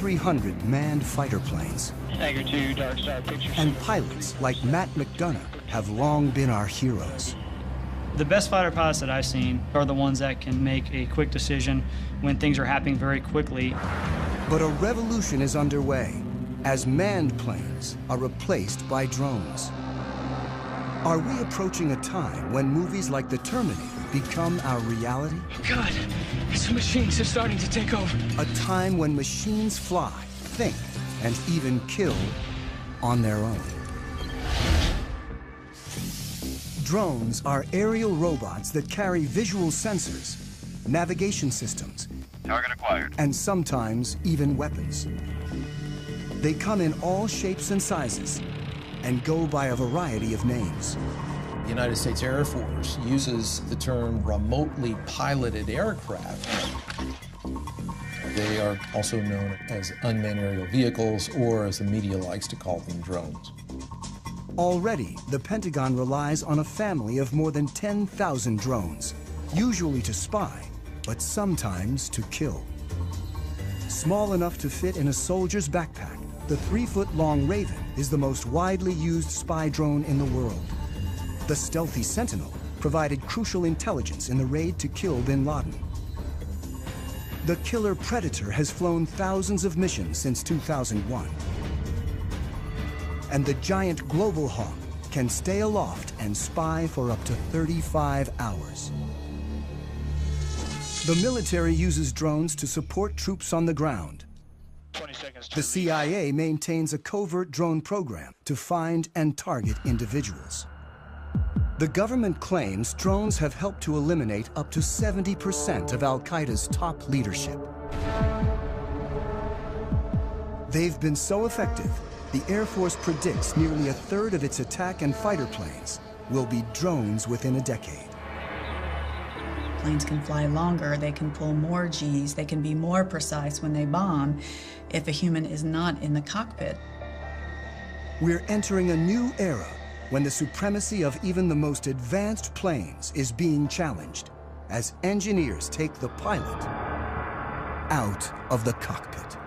300 manned fighter planes. Tiger 2, Dark Star Pictures. And pilots like Matt McDonough have long been our heroes. The best fighter pilots that I've seen are the ones that can make a quick decision when things are happening very quickly. But a revolution is underway as manned planes are replaced by drones. Are we approaching a time when movies like The Terminator become our reality? God, some machines are starting to take over. A time when machines fly, think, and even kill on their own. Drones are aerial robots that carry visual sensors, navigation systems, target acquired, and sometimes even weapons. They come in all shapes and sizes and go by a variety of names. The United States Air Force uses the term remotely piloted aircraft. They are also known as unmanned aerial vehicles, or as the media likes to call them, drones. Already, the Pentagon relies on a family of more than 10,000 drones, usually to spy, but sometimes to kill. Small enough to fit in a soldier's backpack, the 3-foot-long Raven is the most widely used spy drone in the world. The stealthy Sentinel provided crucial intelligence in the raid to kill bin Laden. The killer Predator has flown thousands of missions since 2001. And the giant Global Hawk can stay aloft and spy for up to 35 hours. The military uses drones to support troops on the ground. 20 seconds. The CIA maintains a covert drone program to find and target individuals. The government claims drones have helped to eliminate up to 70% of Al-Qaeda's top leadership. They've been so effective, the Air Force predicts nearly a third of its attack and fighter planes will be drones within a decade. Planes can fly longer, they can pull more Gs, they can be more precise when they bomb if a human is not in the cockpit. We're entering a new era when the supremacy of even the most advanced planes is being challenged as engineers take the pilot out of the cockpit.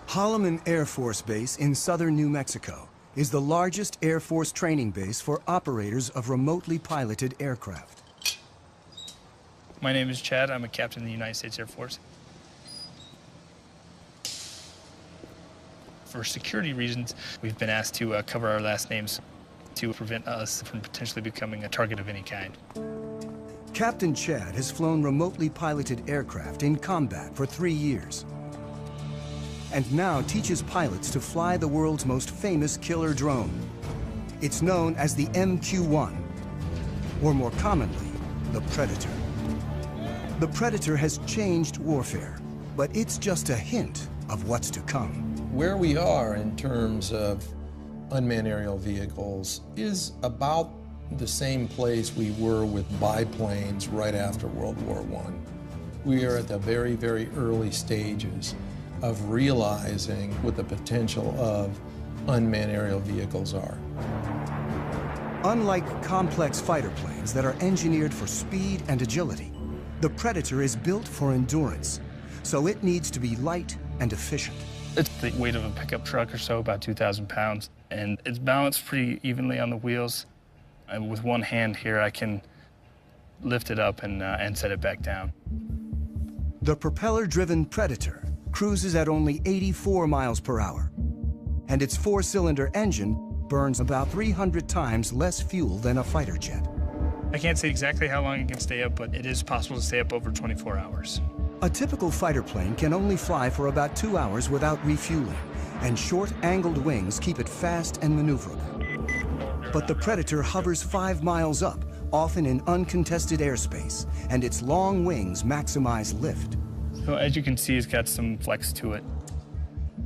Holloman Air Force Base in southern New Mexico is the largest Air Force training base for operators of remotely piloted aircraft. My name is Chad. I'm a captain in the United States Air Force. For security reasons, we've been asked to cover our last names to prevent us from potentially becoming a target of any kind. Captain Chad has flown remotely piloted aircraft in combat for 3 years, and now teaches pilots to fly the world's most famous killer drone. It's known as the MQ-1, or more commonly, the Predator. The Predator has changed warfare, but it's just a hint of what's to come. Where we are in terms of unmanned aerial vehicles is about the same place we were with biplanes right after World War I. We are at the very, very early stages of realizing what the potential of unmanned aerial vehicles are. Unlike complex fighter planes that are engineered for speed and agility, the Predator is built for endurance, so it needs to be light and efficient. It's the weight of a pickup truck or so, about 2,000 pounds, and it's balanced pretty evenly on the wheels. And with one hand here, I can lift it up and set it back down. The propeller-driven Predator cruises at only 84 miles per hour, and its 4-cylinder engine burns about 300 times less fuel than a fighter jet. I can't say exactly how long it can stay up, but it is possible to stay up over 24 hours. A typical fighter plane can only fly for about 2 hours without refueling, and short, angled wings keep it fast and maneuverable. But the Predator hovers 5 miles up, often in uncontested airspace, and its long wings maximize lift. So as you can see, it's got some flex to it.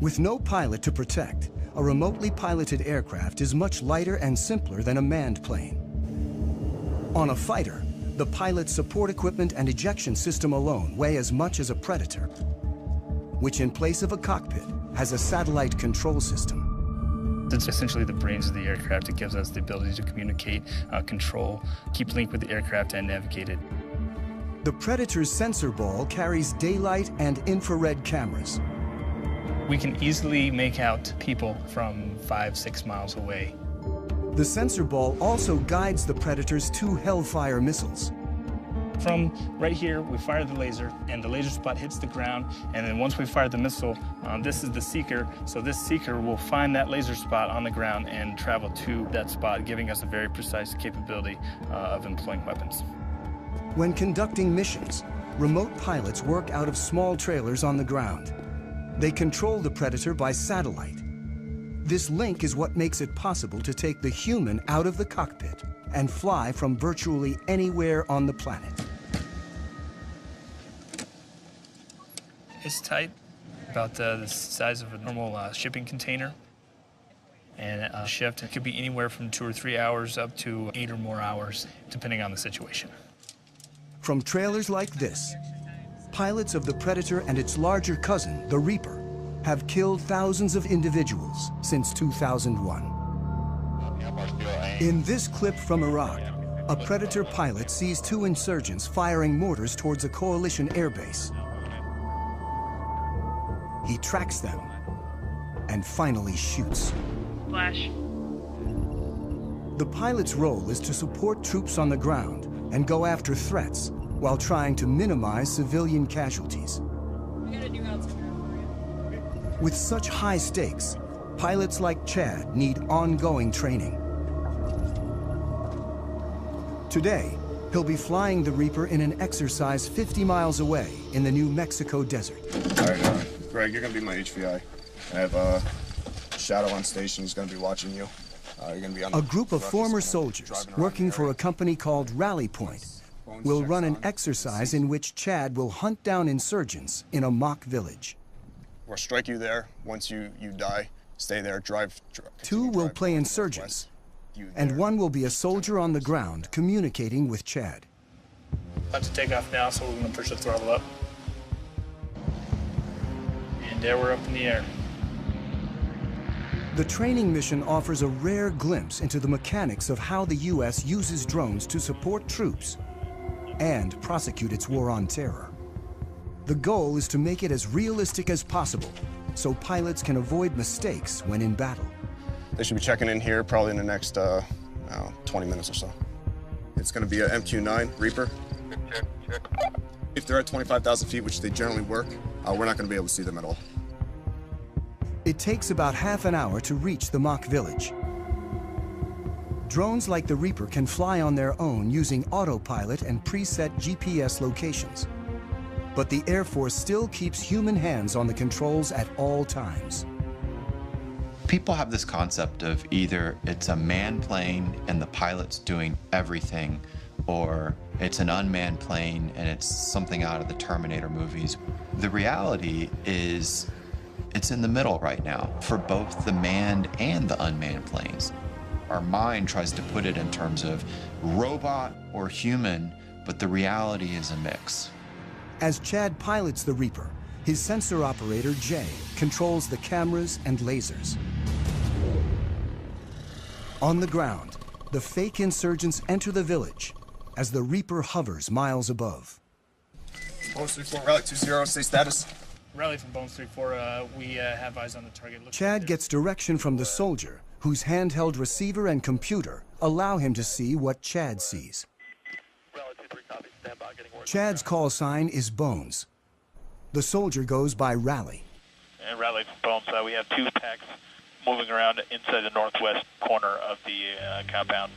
With no pilot to protect, a remotely piloted aircraft is much lighter and simpler than a manned plane. On a fighter, the pilot's support equipment and ejection system alone weigh as much as a Predator, which in place of a cockpit has a satellite control system. It's essentially the brains of the aircraft. It gives us the ability to communicate, control, keep link with the aircraft and navigate it. The Predator's sensor ball carries daylight and infrared cameras. We can easily make out people from 5-6 miles away. The sensor ball also guides the Predator's 2 Hellfire missiles. From right here, we fire the laser, and the laser spot hits the ground, and then once we fire the missile, this is the seeker, so this seeker will find that laser spot on the ground and travel to that spot, giving us a very precise capability of employing weapons. When conducting missions, remote pilots work out of small trailers on the ground. They control the Predator by satellite. This link is what makes it possible to take the human out of the cockpit and fly from virtually anywhere on the planet. It's tight, about the size of a normal shipping container. And a shift, it could be anywhere from 2 or 3 hours up to 8 or more hours, depending on the situation. From trailers like this, pilots of the Predator and its larger cousin, the Reaper, have killed thousands of individuals since 2001. In this clip from Iraq, a Predator pilot sees 2 insurgents firing mortars towards a coalition airbase. He tracks them and finally shoots. Flash. The pilot's role is to support troops on the ground and go after threats while trying to minimize civilian casualties. With such high stakes, pilots like Chad need ongoing training. Today, he'll be flying the Reaper in an exercise 50 miles away in the New Mexico desert. All right, Greg, you're gonna be my HVI. I have Shadow on station. He's gonna be watching you. You're gonna be on a group of former soldiers working for a company called Rally Point will run an exercise in which Chad will hunt down insurgents in a mock village. We'll strike you there. Once you die, stay there, drive. 2 will play insurgents, and 1 will be a soldier on the ground communicating with Chad. About to take off now, so we're going to push the throttle up. And there we're up in the air. The training mission offers a rare glimpse into the mechanics of how the U.S. uses drones to support troops and prosecute its war on terror. The goal is to make it as realistic as possible so pilots can avoid mistakes when in battle. They should be checking in here probably in the next 20 minutes or so. It's going to be a MQ-9 Reaper. Check. If they're at 25,000 feet, which they generally work, we're not going to be able to see them at all. It takes about half an hour to reach the mock village. Drones like the Reaper can fly on their own using autopilot and preset GPS locations. But the Air Force still keeps human hands on the controls at all times. People have this concept of either it's a manned plane and the pilot's doing everything, or it's an unmanned plane and it's something out of the Terminator movies. The reality is it's in the middle right now for both the manned and the unmanned planes. Our mind tries to put it in terms of robot or human, but the reality is a mix. As Chad pilots the Reaper, his sensor operator, Jay, controls the cameras and lasers. On the ground, the fake insurgents enter the village as the Reaper hovers miles above. Bones 3-4, Rally 20, stay status. Rally from Bones 3-4, we have eyes on the target. Chad gets direction from the soldier, whose handheld receiver and computer allow him to see what Chad sees. Chad's call sign is Bones. The soldier goes by Rally. And Rally from Bones, we have 2 packs moving around inside the northwest corner of the compound.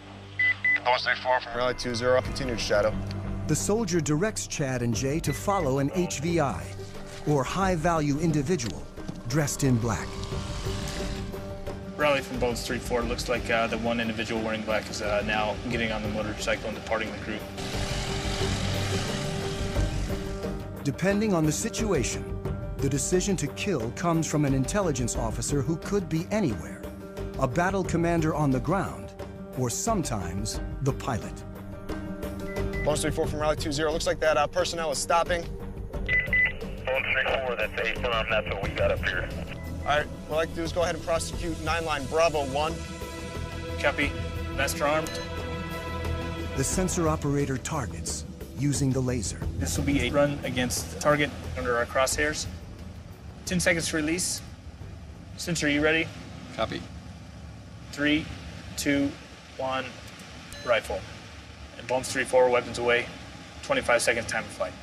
Bones 3-4 from Rally 20, continued Shadow. The soldier directs Chad and Jay to follow an HVI, or high-value individual, dressed in black. Rally from Bones 3-4, looks like the one individual wearing black is now getting on the motorcycle and departing the crew. Depending on the situation, the decision to kill comes from an intelligence officer who could be anywhere, a battle commander on the ground, or sometimes the pilot. Bones 3-4 from Rally 20, looks like that personnel is stopping. Bones 3-4, that's a firm, that's what we got up here. All right, what I'd like to do is go ahead and prosecute 9-line Bravo 1. Copy. Master armed. The sensor operator targets using the laser. This will be a run against the target under our crosshairs. 10 seconds to release. Sensor, are you ready? Copy. 3, 2, 1, rifle. And bones 3-4, weapons away. 25 seconds time of flight.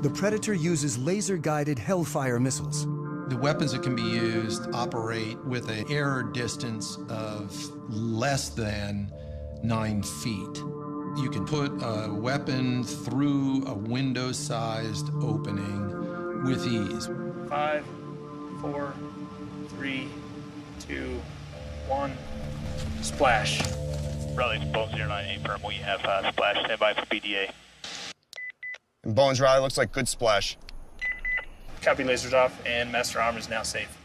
The Predator uses laser-guided Hellfire missiles. The weapons that can be used operate with an error distance of less than 9 feet. You can put a weapon through a window-sized opening with ease. 5, 4, 3, 2, 1, splash. Raleigh, Bones 09, firm. We have splash standby for BDA. And Bones Riley looks like good splash. Copy, lasers off, and Master Arm is now safe.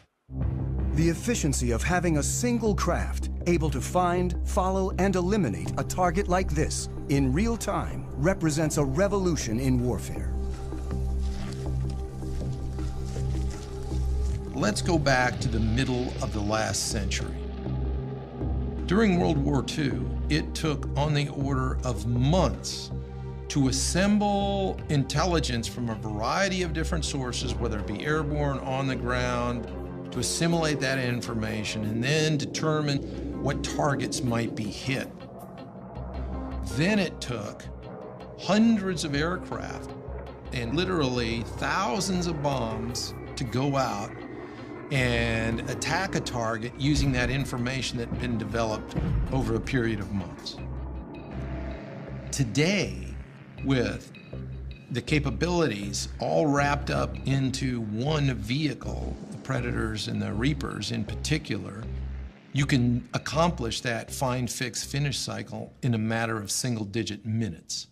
The efficiency of having a single craft able to find, follow, and eliminate a target like this in real time represents a revolution in warfare. Let's go back to the middle of the last century. During World War II, it took on the order of months to assemble intelligence from a variety of different sources, whether it be airborne, on the ground, to assimilate that information and then determine what targets might be hit. Then it took hundreds of aircraft and literally thousands of bombs to go out and attack a target using that information that had been developed over a period of months. Today, with the capabilities all wrapped up into one vehicle, the Predators and the Reapers in particular, you can accomplish that find, fix, finish cycle in a matter of single-digit minutes.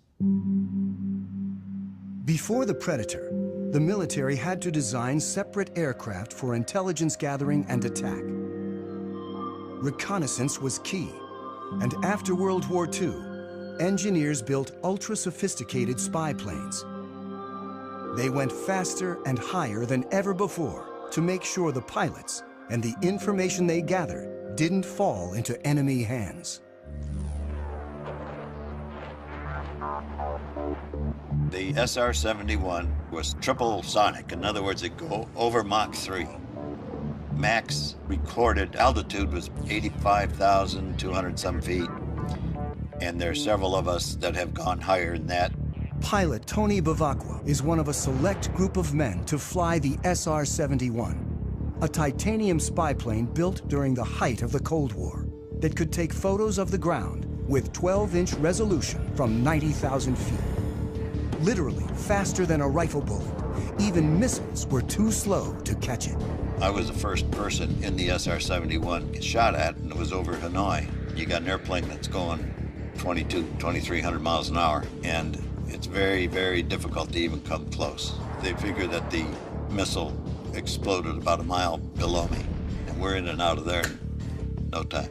Before the Predator, the military had to design separate aircraft for intelligence gathering and attack. Reconnaissance was key, and after World War II, engineers built ultra-sophisticated spy planes. They went faster and higher than ever before to make sure the pilots and the information they gathered didn't fall into enemy hands. The SR-71 was triple sonic. In other words, it go over Mach 3. Max recorded altitude was 85,200 some feet. And there are several of us that have gone higher than that. Pilot Tony Bevacqua is one of a select group of men to fly the SR-71, a titanium spy plane built during the height of the Cold War that could take photos of the ground with 12-inch resolution from 90,000 feet. Literally faster than a rifle bullet. Even missiles were too slow to catch it. I was the first person in the SR-71 get shot at, and it was over Hanoi. You got an airplane that's going 2,300 miles an hour, and it's very, very difficult to even come close. They figure that the missile exploded about a mile below me, and we're in and out of there in no time.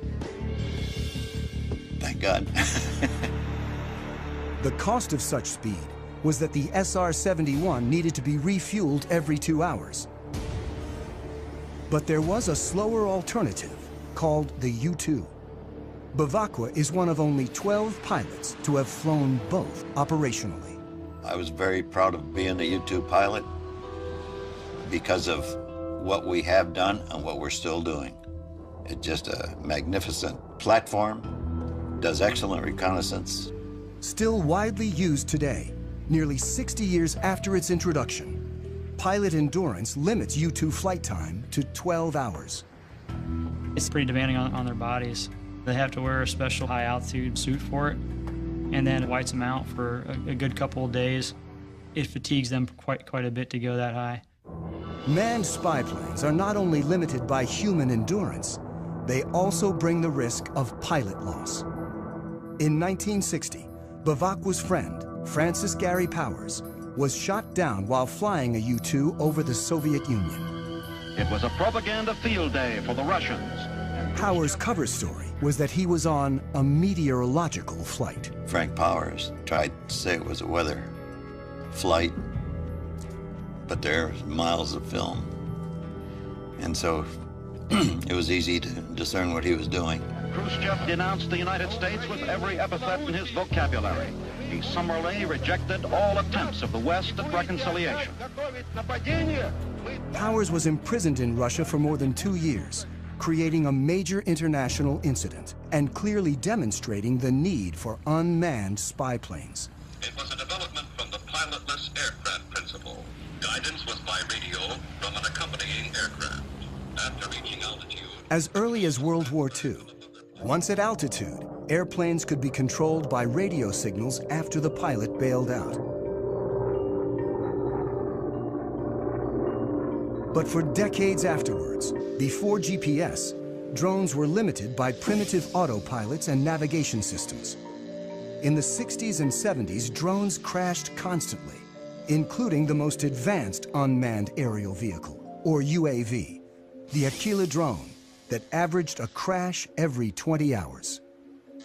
Thank God. The cost of such speed was that the SR-71 needed to be refueled every 2 hours. But there was a slower alternative called the U-2. Bevacqua is one of only 12 pilots to have flown both operationally. I was very proud of being a U-2 pilot because of what we have done and what we're still doing. It's just a magnificent platform, does excellent reconnaissance. Still widely used today, nearly 60 years after its introduction, pilot endurance limits U-2 flight time to 12 hours. It's pretty demanding on their bodies. They have to wear a special high-altitude suit for it, and then it whites them out for a good couple of days. It fatigues them quite a bit to go that high. Manned spy planes are not only limited by human endurance, they also bring the risk of pilot loss. In 1960, Bevacqua's friend, Francis Gary Powers, was shot down while flying a U-2 over the Soviet Union. It was a propaganda field day for the Russians. Powers' cover story was that he was on a meteorological flight. Frank Powers tried to say it was a weather flight, but there was miles of film. And so it was easy to discern what he was doing. Khrushchev denounced the United States with every epithet in his vocabulary. He summarily rejected all attempts of the West at reconciliation. Powers was imprisoned in Russia for more than 2 years, creating a major international incident and clearly demonstrating the need for unmanned spy planes. It was a development from the pilotless aircraft principle. Guidance was by radio from an accompanying aircraft. After reaching altitude... As early as World War II, once at altitude, airplanes could be controlled by radio signals after the pilot bailed out. But for decades afterwards, before GPS, drones were limited by primitive autopilots and navigation systems. In the 60s and 70s, drones crashed constantly, including the most advanced unmanned aerial vehicle, or UAV, the Aquila drone, that averaged a crash every 20 hours.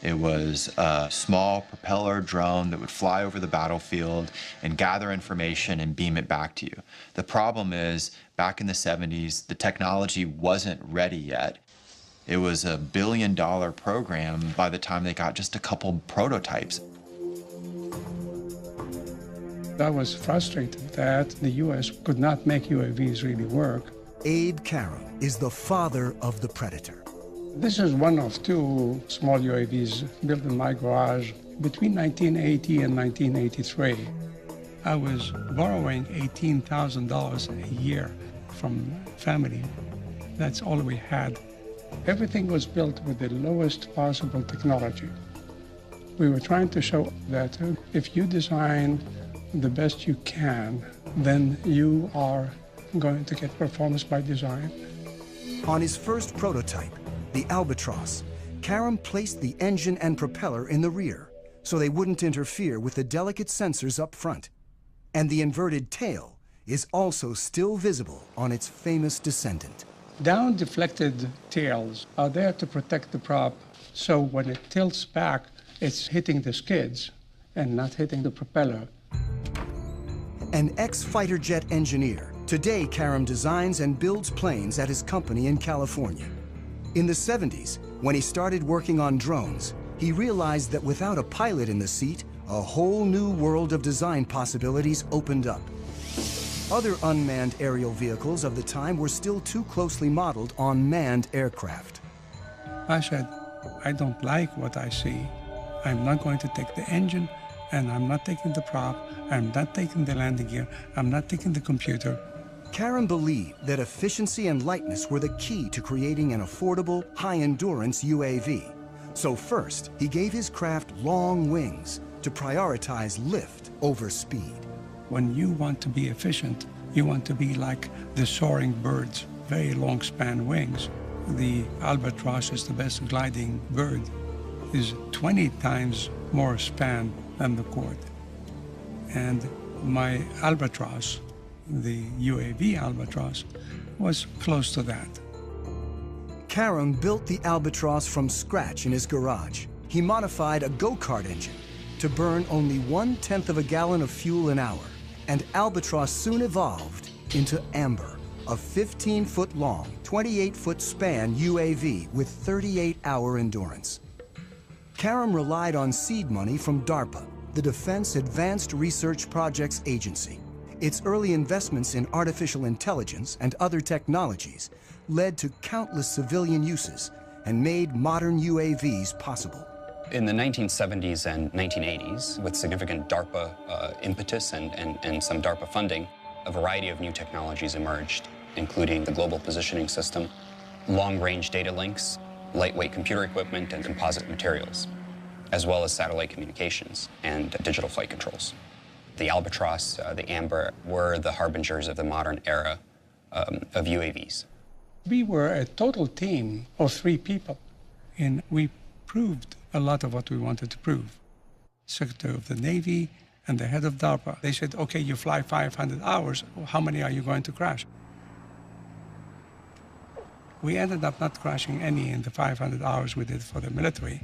It was a small propeller drone that would fly over the battlefield and gather information and beam it back to you. The problem is, back in the 70s, the technology wasn't ready yet. It was a $1 billion program by the time they got just a couple prototypes. I was frustrated that the U.S. could not make UAVs really work. Abe Karam is the father of the Predator. This is one of 2 small UAVs built in my garage between 1980 and 1983. I was borrowing $18,000 a year from family. That's all we had. Everything was built with the lowest possible technology. We were trying to show that if you design the best you can, then you are going to get performance by design. On his first prototype, the Albatross, Karam placed the engine and propeller in the rear so they wouldn't interfere with the delicate sensors up front. And the inverted tail is also still visible on its famous descendant. Down-deflected tails are there to protect the prop, so when it tilts back, it's hitting the skids and not hitting the propeller. An ex-fighter jet engineer, today Karam designs and builds planes at his company in California. In the 70s, when he started working on drones, he realized that without a pilot in the seat, a whole new world of design possibilities opened up. Other unmanned aerial vehicles of the time were still too closely modeled on manned aircraft. I said, I don't like what I see. I'm not going to take the engine, and I'm not taking the prop, I'm not taking the landing gear, I'm not taking the computer. Karam believed that efficiency and lightness were the key to creating an affordable, high-endurance UAV. So first, he gave his craft long wings to prioritize lift over speed. When you want to be efficient, you want to be like the soaring birds, very long span wings. The Albatross is the best gliding bird, is 20 times more span than the Cord. And my Albatross, the UAV Albatross, was close to that. Karam built the Albatross from scratch in his garage. He modified a go-kart engine to burn only 1/10 of a gallon of fuel an hour, and Albatross soon evolved into Amber, a 15-foot-long, 28-foot span UAV with 38-hour endurance. Karam relied on seed money from DARPA, the Defense Advanced Research Projects Agency. Its early investments in artificial intelligence and other technologies led to countless civilian uses and made modern UAVs possible. In the 1970s and 1980s, with significant DARPA impetus and some DARPA funding, a variety of new technologies emerged, including the Global Positioning System, long-range data links, lightweight computer equipment, and composite materials, as well as satellite communications and digital flight controls. The Albatross, the Amber, were the harbingers of the modern era of UAVs. We were a total team of 3 people, and we proved a lot of what we wanted to prove. Secretary of the Navy and the head of DARPA, they said, okay, you fly 500 hours, how many are you going to crash? We ended up not crashing any in the 500 hours we did for the military.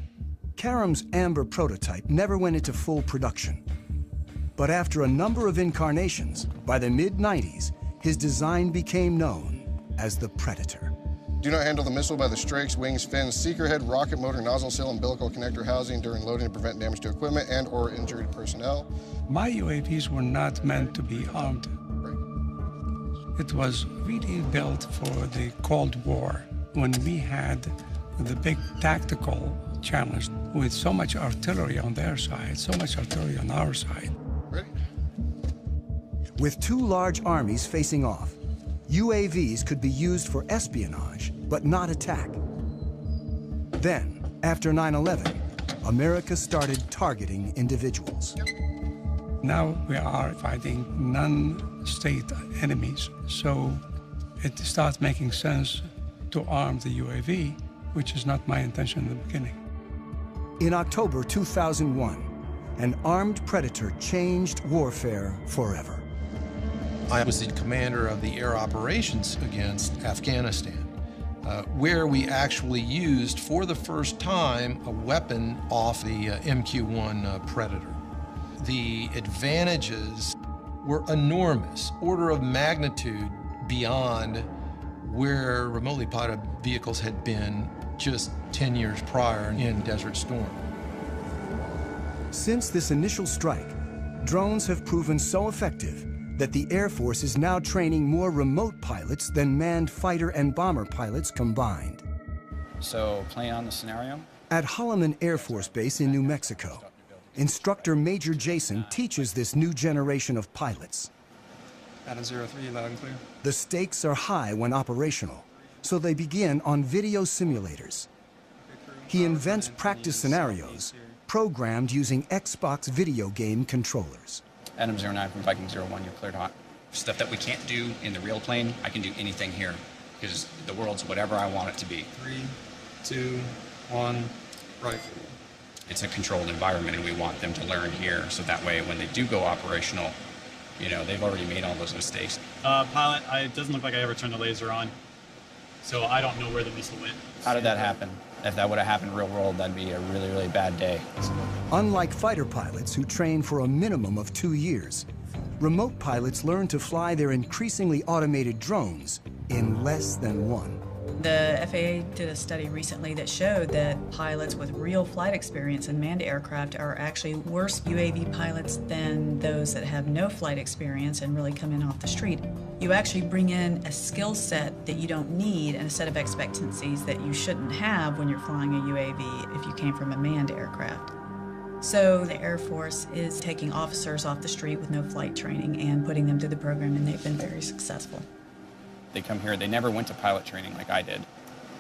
Karam's Amber prototype never went into full production. But after a number of incarnations, by the mid-90s, his design became known as the Predator. Do not handle the missile by the strakes, wings, fins, seeker head, rocket motor, nozzle seal, umbilical connector housing during loading to prevent damage to equipment and or injury to personnel. My UAVs were not meant to be armed. It was really built for the Cold War, when we had the big tactical challenge with so much artillery on their side, so much artillery on our side. Ready? With two large armies facing off, UAVs could be used for espionage, but not attack. Then, after 9/11, America started targeting individuals. Now we are fighting non-state enemies, so it starts making sense to arm the UAV, which is not my intention in the beginning. In October 2001, an armed predator changed warfare forever. I was the commander of the air operations against Afghanistan, where we actually used, for the first time, a weapon off the MQ-1 Predator. The advantages were enormous, order of magnitude beyond where remotely piloted vehicles had been just 10 years prior in Desert Storm. Since this initial strike, drones have proven so effective that the Air Force is now training more remote pilots than manned fighter and bomber pilots combined. So, playing on the scenario? At Holloman Air Force Base in New Mexico, instructor Major Jason teaches this new generation of pilots. Adam 03, loud and clear. The stakes are high when operational, so they begin on video simulators. He invents practice scenarios programmed using Xbox video game controllers. Adam 09 from Viking 01, you're cleared hot. Stuff that we can't do in the real plane, I can do anything here, because the world's whatever I want it to be. 3, 2, 1, rifle. It's a controlled environment, and we want them to learn here, so that way when they do go operational, you know, they've already made all those mistakes. Pilot, it doesn't look like I ever turned the laser on, so I don't know where the missile went. How did that happen? If that would have happened in real world, that'd be a really, really bad day. Unlike fighter pilots who train for a minimum of 2 years, remote pilots learn to fly their increasingly automated drones in less than one. The FAA did a study recently that showed that pilots with real flight experience in manned aircraft are actually worse UAV pilots than those that have no flight experience and really come in off the street. You actually bring in a skill set that you don't need and a set of expectancies that you shouldn't have when you're flying a UAV if you came from a manned aircraft. So the Air Force is taking officers off the street with no flight training and putting them through the program, and they've been very successful. They come here, they never went to pilot training like I did.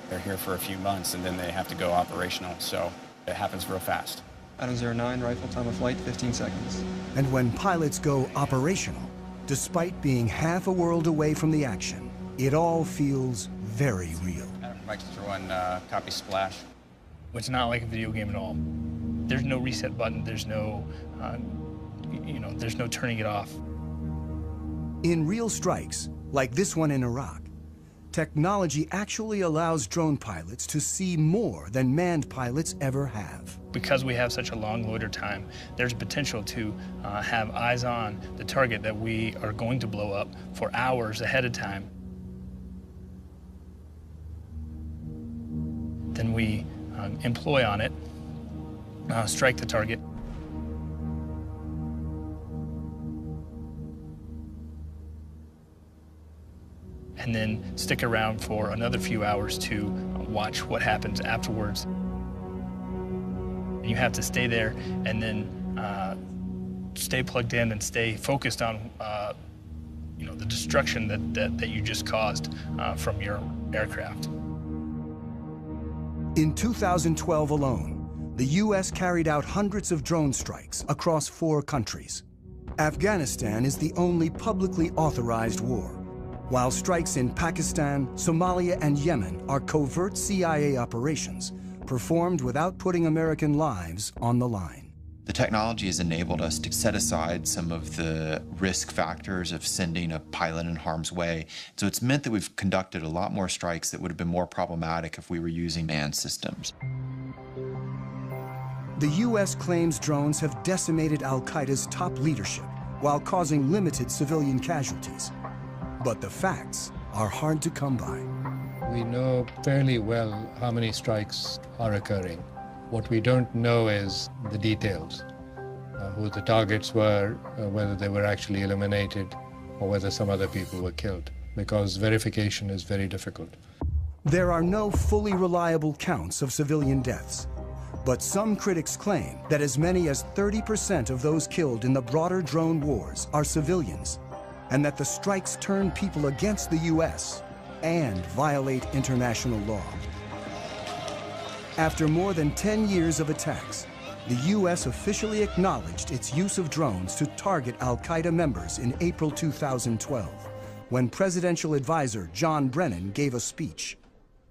They're here for a few months and then they have to go operational, so it happens real fast. Adam 09, rifle, time of flight, 15 seconds. And when pilots go operational, despite being half a world away from the action, it all feels very real. Adam Mike 01, copy splash. It's not like a video game at all. There's no reset button, there's no, there's no turning it off. In real strikes, like this one in Iraq, technology actually allows drone pilots to see more than manned pilots ever have. Because we have such a long loiter time, there's potential to have eyes on the target that we are going to blow up for hours ahead of time. Then we employ on it, strike the target. And then stick around for another few hours to watch what happens afterwards. You have to stay there and then stay plugged in and stay focused on the destruction that you just caused from your aircraft. In 2012 alone, the U.S. carried out hundreds of drone strikes across 4 countries. Afghanistan is the only publicly authorized war, while strikes in Pakistan, Somalia, and Yemen are covert CIA operations performed without putting American lives on the line. The technology has enabled us to set aside some of the risk factors of sending a pilot in harm's way. So it's meant that we've conducted a lot more strikes that would have been more problematic if we were using manned systems. The U.S. claims drones have decimated al-Qaeda's top leadership while causing limited civilian casualties. But the facts are hard to come by. We know fairly well how many strikes are occurring. What we don't know is the details, who the targets were, whether they were actually eliminated, or whether some other people were killed, because verification is very difficult. There are no fully reliable counts of civilian deaths, but some critics claim that as many as 30% of those killed in the broader drone wars are civilians, and that the strikes turn people against the U.S. and violate international law. After more than 10 years of attacks, the U.S. officially acknowledged its use of drones to target al-Qaeda members in April 2012, when presidential advisor John Brennan gave a speech.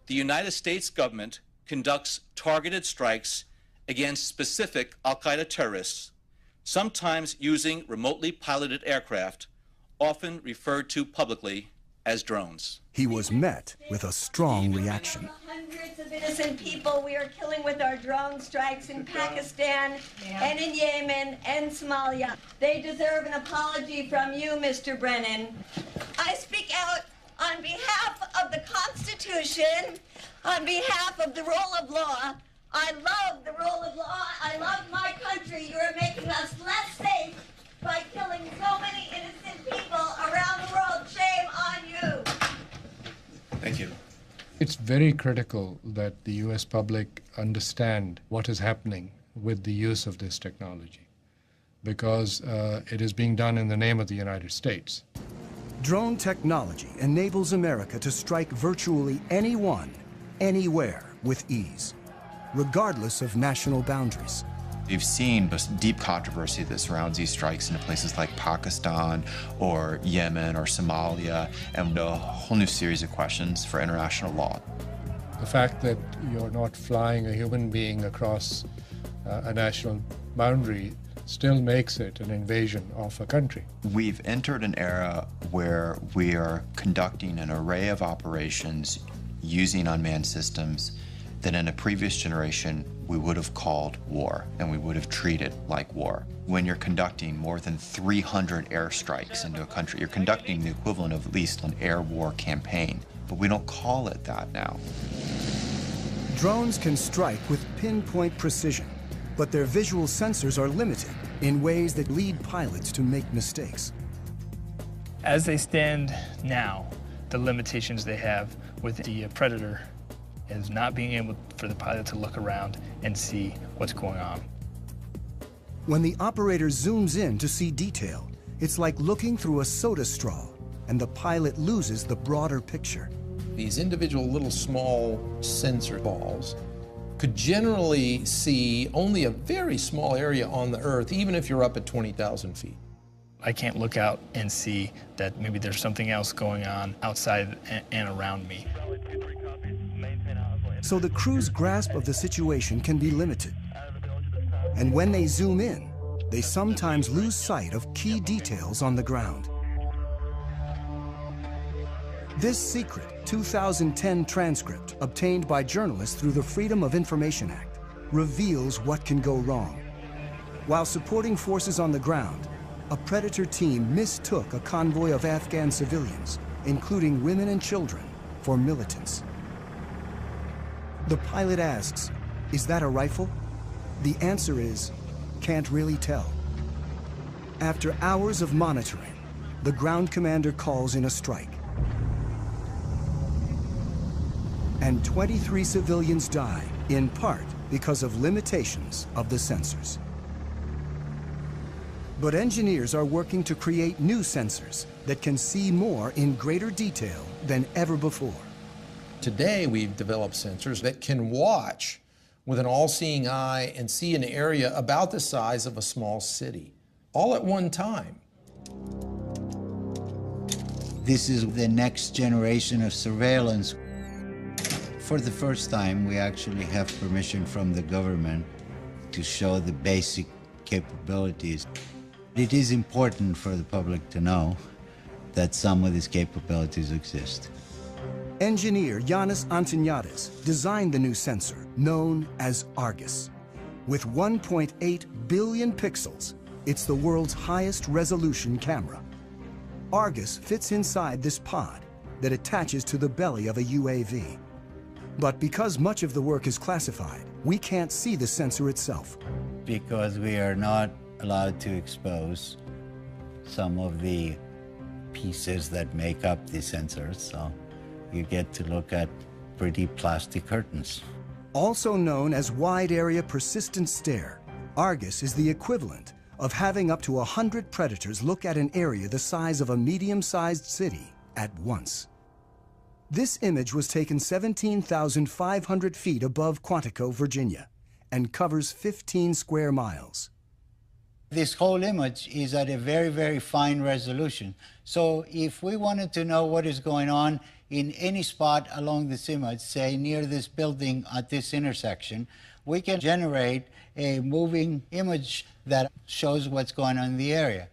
The United States government conducts targeted strikes against specific al-Qaeda terrorists, sometimes using remotely piloted aircraft, often referred to publicly as drones. He was met with a strong reaction. Hundreds of innocent people we are killing with our drone strikes in Pakistan and in Yemen and Somalia. They deserve an apology from you, Mr. Brennan. I speak out on behalf of the Constitution, on behalf of the rule of law. I love the rule of law. I love my country. You are making us less safe by killing so many innocent people around the world. Shame on you. Thank you. It's very critical that the U.S. public understand what is happening with the use of this technology, because it is being done in the name of the United States. Drone technology enables America to strike virtually anyone, anywhere with ease, regardless of national boundaries. We've seen this deep controversy that surrounds these strikes into places like Pakistan or Yemen or Somalia, and a whole new series of questions for international law. The fact that you're not flying a human being across a national boundary still makes it an invasion of a country. We've entered an era where we are conducting an array of operations using unmanned systems that in a previous generation we would have called war, and we would have treated like war. When you're conducting more than 300 airstrikes into a country, you're conducting the equivalent of at least an air war campaign, but we don't call it that now. Drones can strike with pinpoint precision, but their visual sensors are limited in ways that lead pilots to make mistakes. As they stand now, the limitations they have with the Predator is not being able for the pilot to look around and see what's going on. When the operator zooms in to see detail, it's like looking through a soda straw, and the pilot loses the broader picture. These individual little small sensor balls could generally see only a very small area on the Earth, even if you're up at 20,000 feet. I can't look out and see that maybe there's something else going on outside and around me. So the crew's grasp of the situation can be limited. And when they zoom in, they sometimes lose sight of key details on the ground. This secret 2010 transcript, obtained by journalists through the Freedom of Information Act, reveals what can go wrong. While supporting forces on the ground, a Predator team mistook a convoy of Afghan civilians, including women and children, for militants. The pilot asks, "Is that a rifle?" The answer is, "Can't really tell." After hours of monitoring, the ground commander calls in a strike. And 23 civilians die, in part because of limitations of the sensors. But engineers are working to create new sensors that can see more in greater detail than ever before. Today, we've developed sensors that can watch with an all-seeing eye and see an area about the size of a small city, all at one time. This is the next generation of surveillance. For the first time, we actually have permission from the government to show the basic capabilities. It is important for the public to know that some of these capabilities exist. Engineer Yanis Antoniadis designed the new sensor, known as Argus. With 1.8 billion pixels, it's the world's highest resolution camera. Argus fits inside this pod, that attaches to the belly of a UAV. But because much of the work is classified, we can't see the sensor itself. Because we are not allowed to expose some of the pieces that make up the sensors, so you get to look at pretty plastic curtains. Also known as Wide Area Persistent Stare, Argus is the equivalent of having up to 100 predators look at an area the size of a medium-sized city at once. This image was taken 17,500 feet above Quantico, Virginia, and covers 15 square miles. This whole image is at a very, very fine resolution. So if we wanted to know what is going on in any spot along this image, say near this building at this intersection, we can generate a moving image that shows what's going on in the area.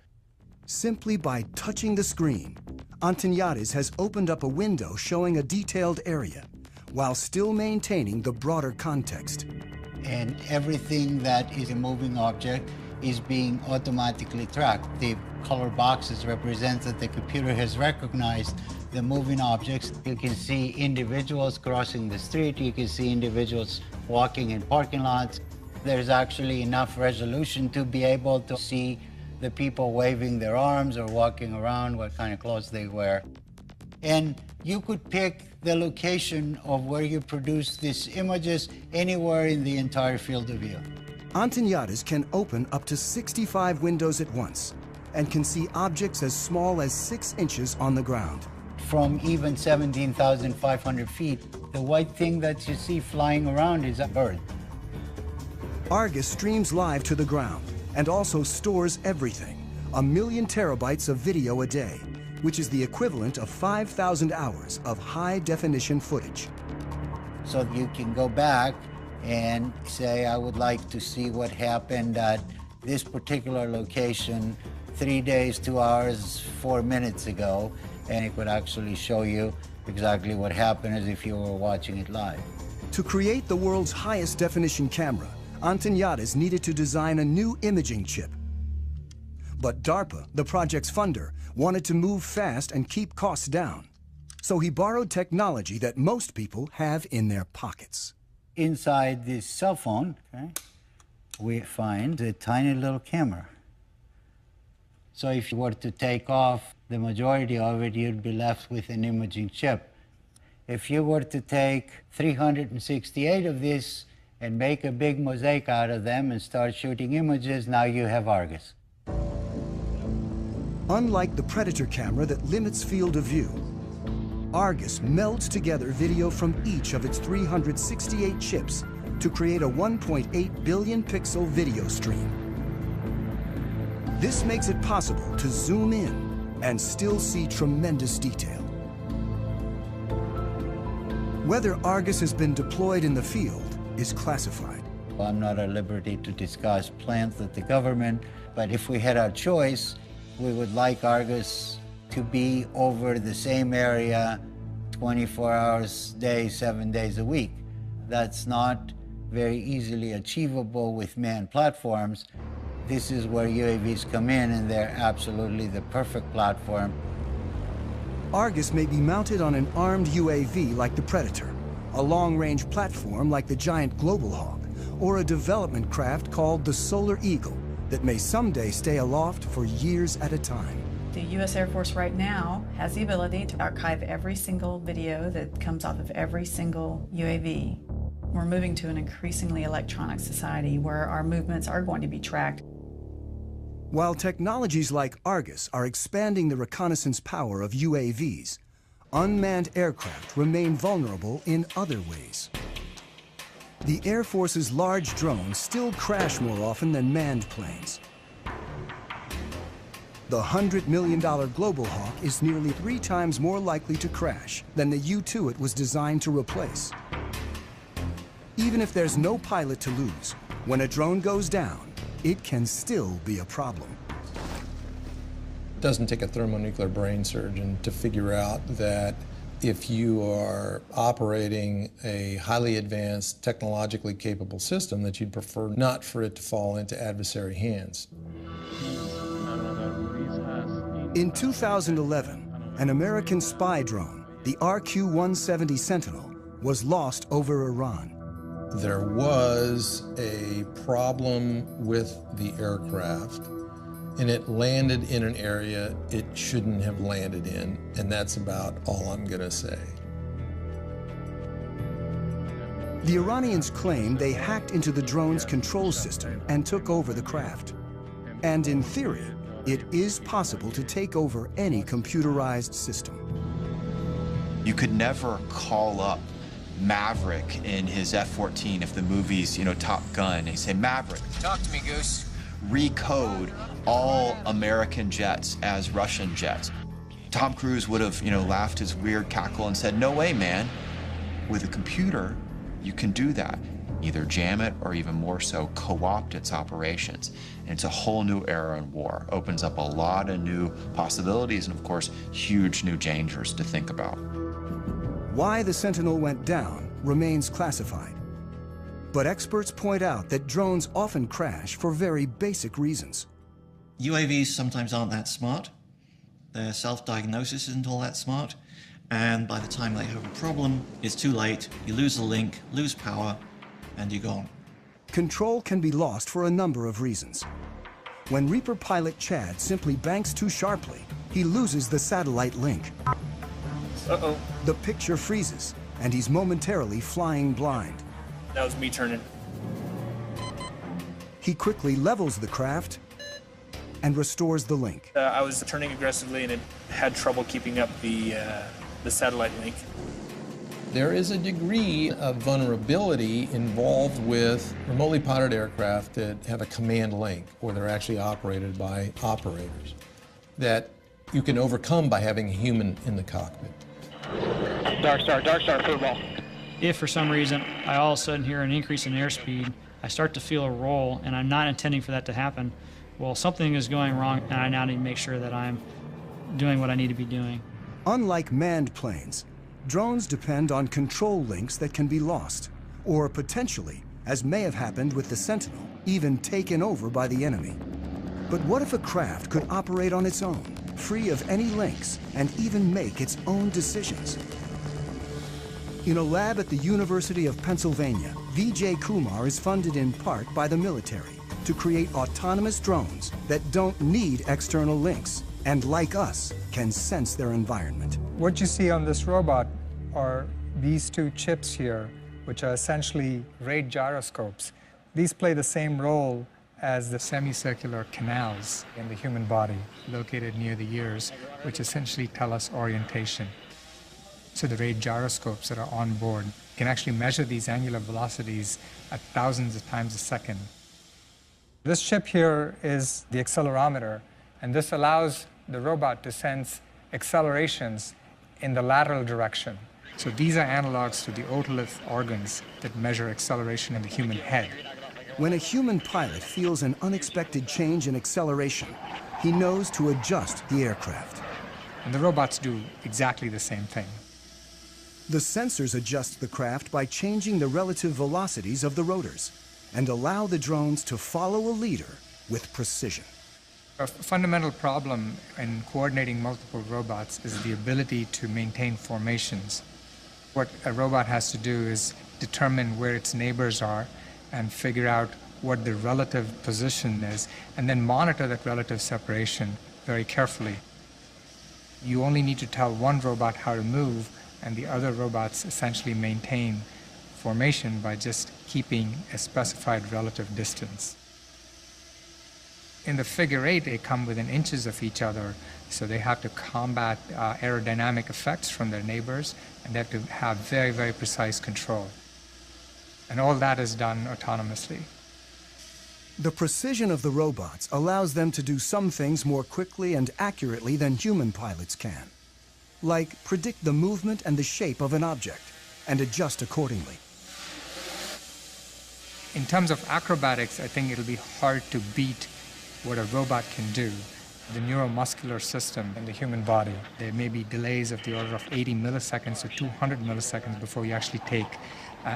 Simply by touching the screen, Antoniades has opened up a window showing a detailed area, while still maintaining the broader context. And everything that is a moving object is being automatically tracked. The color boxes represent that the computer has recognized the moving objects. You can see individuals crossing the street. You can see individuals walking in parking lots. There's actually enough resolution to be able to see the people waving their arms or walking around, what kind of clothes they wear. And you could pick the location of where you produce these images anywhere in the entire field of view. Antoniades can open up to 65 windows at once and can see objects as small as 6 inches on the ground. From even 17,500 feet, the white thing that you see flying around is a bird. Argus streams live to the ground and also stores everything, 1 million terabytes of video a day, which is the equivalent of 5,000 hours of high-definition footage. So you can go back and say, I would like to see what happened at this particular location 3 days, 2 hours, 4 minutes ago, and it would actually show you exactly what happened as if you were watching it live. To create the world's highest definition camera, Antoniades needed to design a new imaging chip. But DARPA, the project's funder, wanted to move fast and keep costs down. So he borrowed technology that most people have in their pockets. Inside this cell phone, okay, we find a tiny little camera. So if you were to take off the majority of it, you'd be left with an imaging chip. If you were to take 368 of these and make a big mosaic out of them and start shooting images, now you have Argus. Unlike the Predator camera that limits field of view, Argus melds together video from each of its 368 chips to create a 1.8 billion pixel video stream. This makes it possible to zoom in and still see tremendous detail. Whether Argus has been deployed in the field is classified. I'm not at liberty to discuss plans with the government, but if we had our choice, we would like Argus to be over the same area 24 hours a day, 7 days a week. That's not very easily achievable with manned platforms. This is where UAVs come in, and they're absolutely the perfect platform. Argus may be mounted on an armed UAV like the Predator, a long-range platform like the giant Global Hawk, or a development craft called the Solar Eagle that may someday stay aloft for years at a time. The U.S. Air Force right now has the ability to archive every single video that comes off of every single UAV. We're moving to an increasingly electronic society where our movements are going to be tracked. While technologies like Argus are expanding the reconnaissance power of UAVs, unmanned aircraft remain vulnerable in other ways. The Air Force's large drones still crash more often than manned planes. The $100 million Global Hawk is nearly 3 times more likely to crash than the U-2 it was designed to replace. Even if there's no pilot to lose, when a drone goes down, it can still be a problem. It doesn't take a thermonuclear brain surgeon to figure out that if you are operating a highly advanced, technologically capable system, that you'd prefer not for it to fall into adversary hands. In 2011, an American spy drone, the RQ-170 Sentinel was lost over Iran. There was a problem with the aircraft, and it landed in an area it shouldn't have landed in, and that's about all I'm going to say. The Iranians claim they hacked into the drone's control system and took over the craft. And in theory, it is possible to take over any computerized system. You could never call up Maverick in his F-14 if the movie's, Top Gun, and you say, Maverick, talk to me, Goose. Recode all American jets as Russian jets. Tom Cruise would have, laughed his weird cackle and said, no way, man. With a computer, you can do that. Either jam it or even more so, co-opt its operations. And it's a whole new era in war. Opens up a lot of new possibilities and, of course, huge new dangers to think about. Why the Sentinel went down remains classified. But experts point out that drones often crash for very basic reasons. UAVs sometimes aren't that smart. Their self-diagnosis isn't all that smart. And by the time they have a problem, it's too late. You lose the link, lose power, and you're gone. Control can be lost for a number of reasons. When Reaper pilot Chad simply banks too sharply, he loses the satellite link. Uh-oh. The picture freezes, and he's momentarily flying blind. That was me turning. He quickly levels the craft and restores the link. I was turning aggressively, and it had trouble keeping up the satellite link. There is a degree of vulnerability involved with remotely piloted aircraft that have a command link, or they're actually operated by operators, that you can overcome by having a human in the cockpit. Dark Star, football. If for some reason I all of a sudden hear an increase in airspeed, I start to feel a roll, and I'm not intending for that to happen, well, something is going wrong, and I now need to make sure that I'm doing what I need to be doing. Unlike manned planes, drones depend on control links that can be lost, or potentially, as may have happened with the Sentinel, even taken over by the enemy. But what if a craft could operate on its own, free of any links, and even make its own decisions? In a lab at the University of Pennsylvania, Vijay Kumar is funded in part by the military to create autonomous drones that don't need external links, and like us, can sense their environment. What you see on this robot are these two chips here, which are essentially rate gyroscopes. These play the same role as the semicircular canals in the human body located near the ears, which essentially tell us orientation. So the rate gyroscopes that are on board can actually measure these angular velocities at thousands of times a second. This chip here is the accelerometer, and this allows the robot to sense accelerations in the lateral direction. So these are analogs to the otolith organs that measure acceleration in the human head. When a human pilot feels an unexpected change in acceleration, he knows to adjust the aircraft. And the robots do exactly the same thing. The sensors adjust the craft by changing the relative velocities of the rotors and allow the drones to follow a leader with precision. A fundamental problem in coordinating multiple robots is the ability to maintain formations. What a robot has to do is determine where its neighbors are and figure out what the relative position is, and then monitor that relative separation very carefully. You only need to tell one robot how to move, and the other robots essentially maintain formation by just keeping a specified relative distance. In the figure eight, they come within inches of each other, so they have to combat aerodynamic effects from their neighbors, and they have to have very, very precise control. And all that is done autonomously. The precision of the robots allows them to do some things more quickly and accurately than human pilots can, like predict the movement and the shape of an object and adjust accordingly. In terms of acrobatics, I think it'll be hard to beat what a robot can do. The neuromuscular system in the human body, there may be delays of the order of 80 milliseconds or 200 milliseconds before you actually take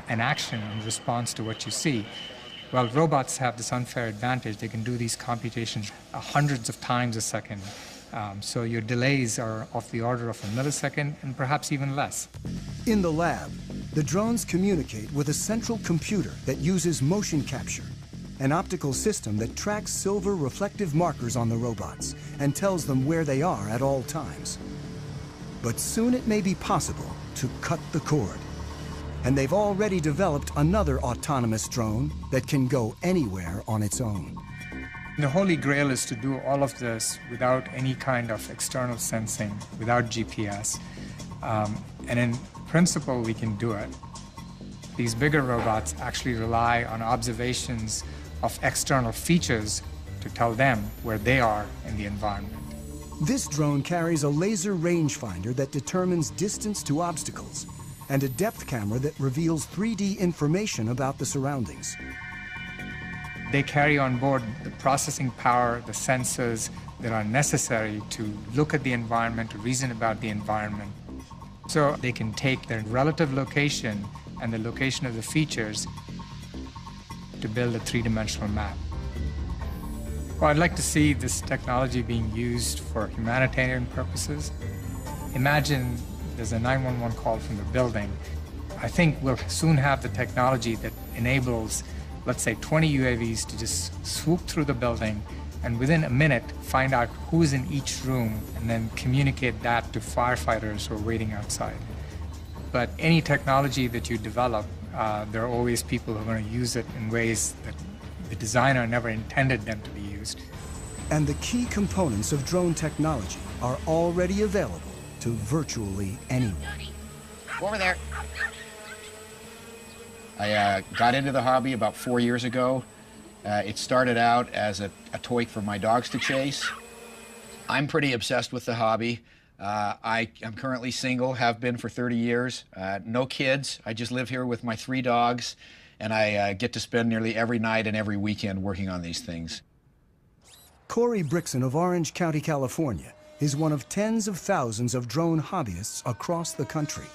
an action in response to what you see. Well, robots have this unfair advantage. They can do these computations hundreds of times a second, So your delays are of the order of a millisecond and perhaps even less. In the lab, the drones communicate with a central computer that uses motion capture, an optical system that tracks silver reflective markers on the robots and tells them where they are at all times. But soon it may be possible to cut the cord. And they've already developed another autonomous drone that can go anywhere on its own. The holy grail is to do all of this without any kind of external sensing, without GPS. And in principle, we can do it. These bigger robots actually rely on observations of external features to tell them where they are in the environment. This drone carries a laser rangefinder that determines distance to obstacles and a depth camera that reveals 3D information about the surroundings. They carry on board the processing power, the sensors that are necessary to look at the environment, to reason about the environment. So they can take their relative location and the location of the features to build a three-dimensional map. Well, I'd like to see this technology being used for humanitarian purposes. Imagine there's a 911 call from the building. I think we'll soon have the technology that enables, let's say, 20 UAVs to just swoop through the building and within a minute find out who's in each room and then communicate that to firefighters who are waiting outside. But any technology that you develop, there are always people who are going to use it in ways that the designer never intended them to be used. And the key components of drone technology are already available to virtually anyone. Over there. I got into the hobby about 4 years ago. It started out as a toy for my dogs to chase. I'm pretty obsessed with the hobby. I'm currently single, have been for 30 years. No kids. I just live here with my 3 dogs, and I get to spend nearly every night and every weekend working on these things. Corey Brixon of Orange County, California, is one of tens of thousands of drone hobbyists across the country.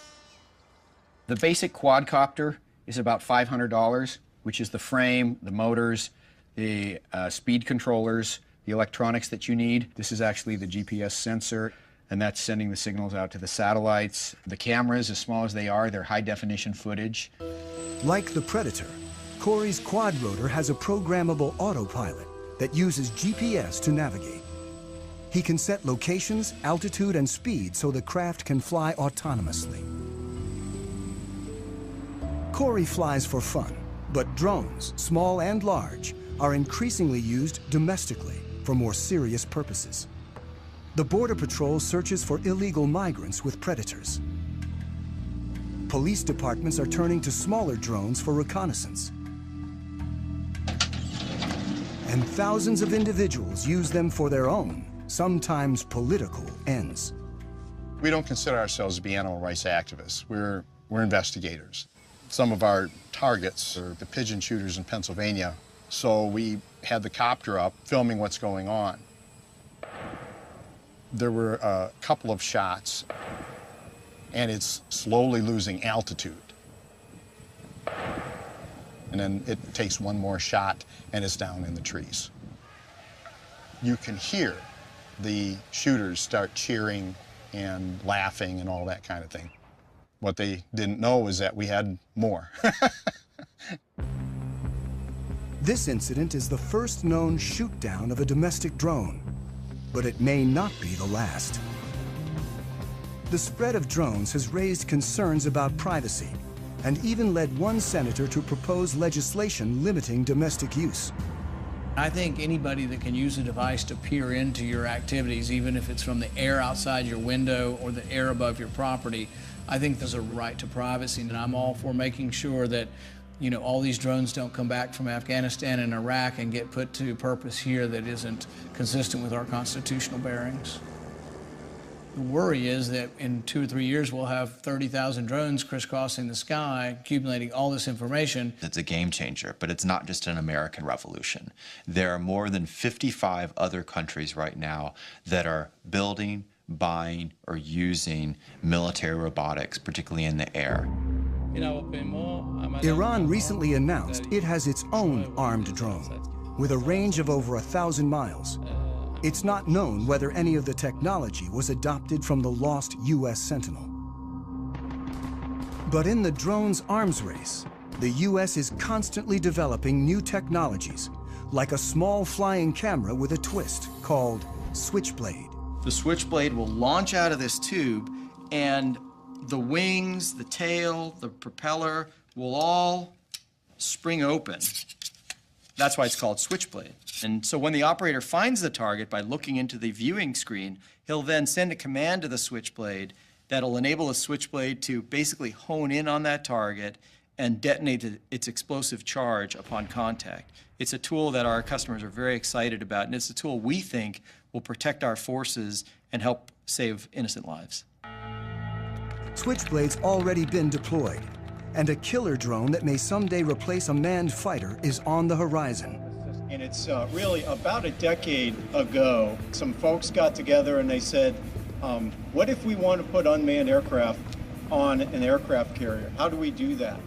The basic quadcopter is about $500, which is the frame, the motors, the speed controllers, the electronics that you need. This is actually the GPS sensor, and that's sending the signals out to the satellites. The cameras, as small as they are, they're high-definition footage. Like the Predator, Corey's quadrotor has a programmable autopilot that uses GPS to navigate. He can set locations, altitude, and speed so the craft can fly autonomously. Corey flies for fun, but drones, small and large, are increasingly used domestically for more serious purposes. The Border Patrol searches for illegal migrants with Predators. Police departments are turning to smaller drones for reconnaissance. And thousands of individuals use them for their own, sometimes political, ends. We don't consider ourselves to be animal rights activists. We're investigators. Some of our targets are the pigeon shooters in Pennsylvania, so we had the copter up filming what's going on. There were a couple of shots, and it's slowly losing altitude. And then it takes one more shot, and it's down in the trees. You can hear the shooters start cheering and laughing and all that kind of thing. What they didn't know is that we had more. This incident is the first known shoot-down of a domestic drone, but it may not be the last. The spread of drones has raised concerns about privacy and even led one senator to propose legislation limiting domestic use. I think anybody that can use a device to peer into your activities, even if it's from the air outside your window or the air above your property, I think there's a right to privacy, and I'm all for making sure that, you know, all these drones don't come back from Afghanistan and Iraq and get put to purpose here that isn't consistent with our constitutional bearings. The worry is that in 2 or 3 years we'll have 30,000 drones crisscrossing the sky, accumulating all this information. It's a game changer, but it's not just an American revolution. There are more than 55 other countries right now that are building, buying, or using military robotics, particularly in the air. Iran recently announced it has its own armed drone with a range of over 1,000 miles. It's not known whether any of the technology was adopted from the lost U.S. Sentinel. But in the drone's arms race, the U.S. is constantly developing new technologies, like a small flying camera with a twist called Switchblade. The Switchblade will launch out of this tube, and the wings, the tail, the propeller will all spring open. That's why it's called Switchblade. And so when the operator finds the target by looking into the viewing screen, he'll then send a command to the Switchblade that'll enable the Switchblade to basically hone in on that target and detonate its explosive charge upon contact. It's a tool that our customers are very excited about, and it's a tool we think will protect our forces and help save innocent lives. Switchblade's already been deployed, and a killer drone that may someday replace a manned fighter is on the horizon. And it's really about a decade ago, some folks got together and they said, what if we want to put unmanned aircraft on an aircraft carrier? How do we do that?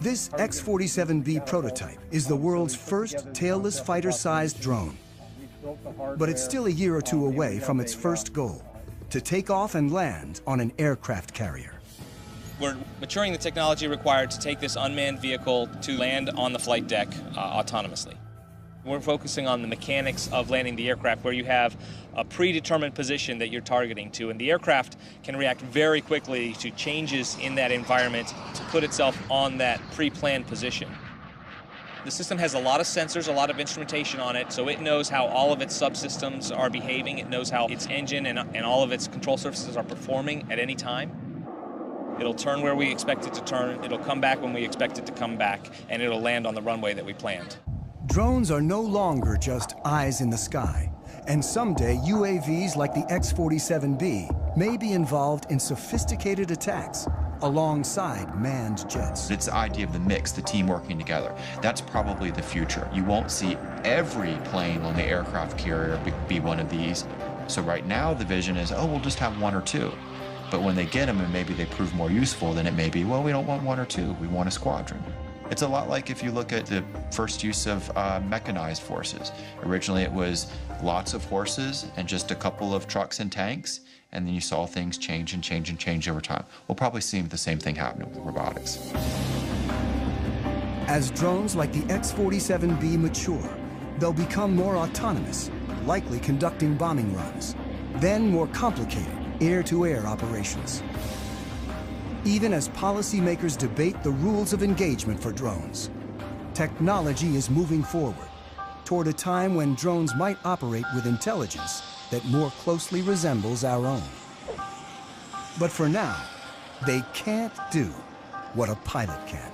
This X-47B prototype is the world's first tailless fighter-sized drone. But it's still a year or two away from its first goal, to take off and land on an aircraft carrier. We're maturing the technology required to take this unmanned vehicle to land on the flight deck autonomously. We're focusing on the mechanics of landing the aircraft, where you have a predetermined position that you're targeting to, and the aircraft can react very quickly to changes in that environment to put itself on that pre-planned position. The system has a lot of sensors, a lot of instrumentation on it, so it knows how all of its subsystems are behaving. It knows how its engine and all of its control surfaces are performing at any time. It'll turn where we expect it to turn, it'll come back when we expect it to come back, and it'll land on the runway that we planned. Drones are no longer just eyes in the sky, and someday UAVs like the X-47B may be involved in sophisticated attacks alongside manned jets. It's the idea of the mix, the team working together. That's probably the future. You won't see every plane on the aircraft carrier be one of these. So right now the vision is, oh, we'll just have one or two. But when they get them and maybe they prove more useful, then it may be, well, we don't want one or two, we want a squadron. It's a lot like if you look at the first use of mechanized forces. Originally it was lots of horses and just a couple of trucks and tanks, and then you saw things change and change and change over time. We'll probably see the same thing happening with robotics. As drones like the X-47B mature, they'll become more autonomous, likely conducting bombing runs, then more complicated air-to-air operations. Even as policymakers debate the rules of engagement for drones, technology is moving forward toward a time when drones might operate with intelligence that more closely resembles our own. But for now, they can't do what a pilot can.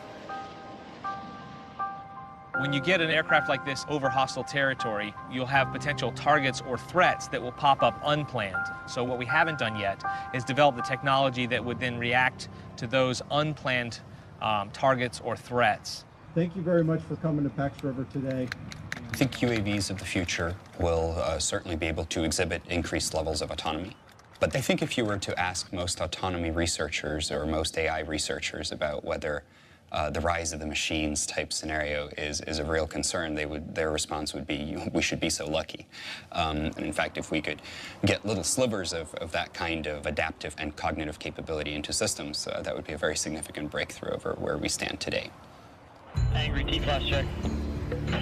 When you get an aircraft like this over hostile territory, you'll have potential targets or threats that will pop up unplanned. So what we haven't done yet is develop the technology that would then react to those unplanned targets or threats. Thank you very much for coming to Pax River today. I think UAVs of the future will certainly be able to exhibit increased levels of autonomy. But I think if you were to ask most autonomy researchers or most AI researchers about whether the rise of the machines type scenario is a real concern, their response would be, we should be so lucky. And in fact, if we could get little slivers of that kind of adaptive and cognitive capability into systems, that would be a very significant breakthrough over where we stand today. Angry T-class check.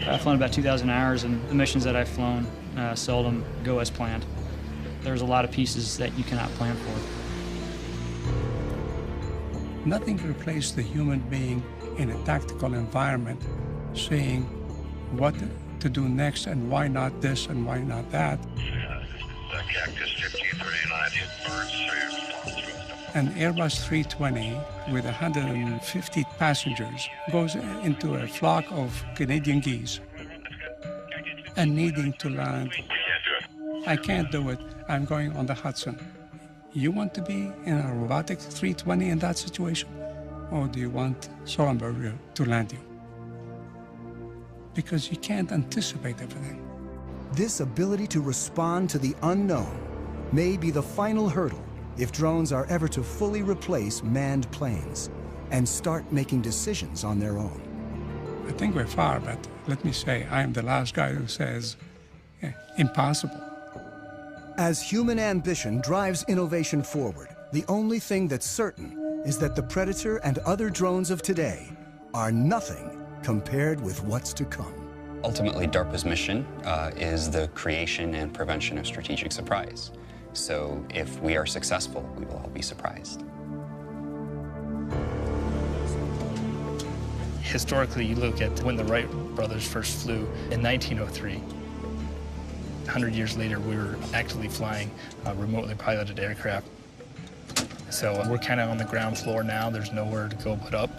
I've flown about 2,000 hours, and the missions that I've flown seldom go as planned. There's a lot of pieces that you cannot plan for. Nothing replaced the human being in a tactical environment, saying what to do next and why not this and why not that. An Airbus 320 with 150 passengers goes into a flock of Canadian geese and needing to land. I can't do it. I'm going on the Hudson. You want to be in a robotic 320 in that situation? Or do you want Sullenberger to land you? Because you can't anticipate everything. This ability to respond to the unknown may be the final hurdle if drones are ever to fully replace manned planes and start making decisions on their own. I think we're far, but let me say, I am the last guy who says, impossible. As human ambition drives innovation forward, the only thing that's certain is that the Predator and other drones of today are nothing compared with what's to come. Ultimately, DARPA's mission is the creation and prevention of strategic surprise. So if we are successful, we will all be surprised. Historically, you look at when the Wright brothers first flew in 1903. 100 years later, we were actively flying remotely piloted aircraft. So we're kind of on the ground floor now. There's nowhere to go but up.